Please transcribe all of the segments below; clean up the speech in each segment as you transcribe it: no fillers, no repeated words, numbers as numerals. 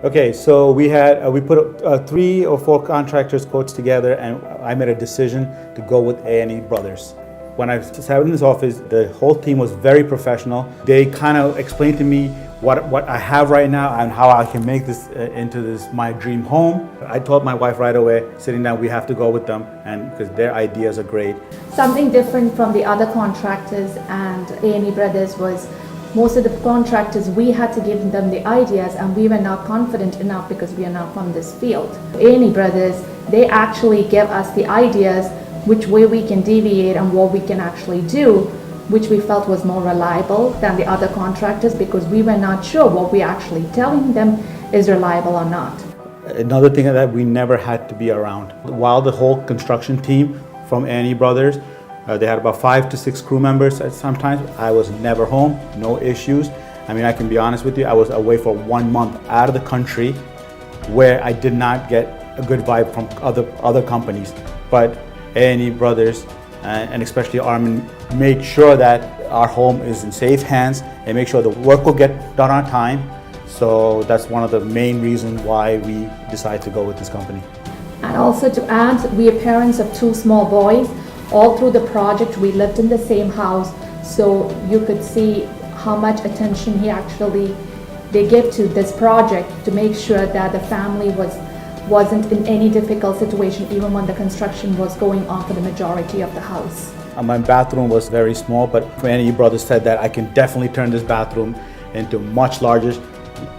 Okay, so we put 3 or 4 contractors' quotes together, and I made a decision to go with A&E Brothers. When I sat in this office, the whole team was very professional. They kind of explained to me what I have right now and how I can make this into my dream home. I told my wife right away, sitting down, we have to go with them, and because their ideas are great. Something different from the other contractors and A&E Brothers was most of the contractors, we had to give them the ideas and we were not confident enough because we are not from this field. A&E Brothers, they actually give us the ideas which way we can deviate and what we can actually do, which we felt was more reliable than the other contractors because we were not sure what we actually telling them is reliable or not. Another thing that we never had to be around. While the whole construction team from A&E Brothers, they had about 5 to 6 crew members at sometimes. I was never home, no issues. I mean, I can be honest with you, I was away for 1 month out of the country where I did not get a good vibe from other companies. But A&E Brothers and especially Armin made sure that our home is in safe hands and make sure the work will get done on time. So that's one of the main reasons why we decided to go with this company. And also to add, we are parents of 2 small boys. All through the project, we lived in the same house, so you could see how much attention they give to this project to make sure that the family wasn't in any difficult situation, even when the construction was going on for the majority of the house. My bathroom was very small, but A&E Brothers said that I can definitely turn this bathroom into much larger.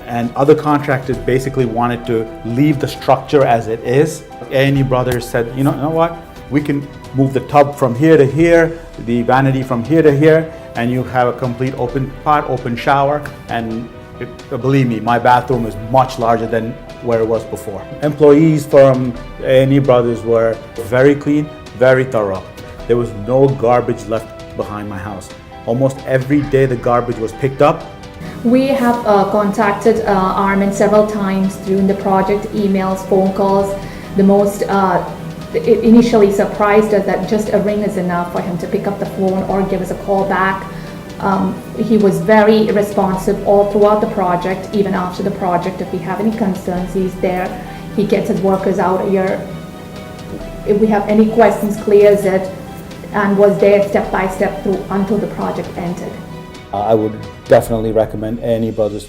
And other contractors basically wanted to leave the structure as it is. A&E Brothers said, you know what? We can move the tub from here to here, the vanity from here to here, and you have a complete open pot, open shower. And believe me, my bathroom is much larger than where it was before. Employees from A&E Brothers were very clean, very thorough. There was no garbage left behind my house. Almost every day the garbage was picked up. We have contacted Armin several times during the project, emails, phone calls. The most it initially surprised us that just a ring is enough for him to pick up the phone or give us a call back. He was very responsive all throughout the project, even after the project. If we have any concerns, he's there. He gets his workers out here. If we have any questions, clears it, and was there step by step through until the project ended. I would definitely recommend A&E Brothers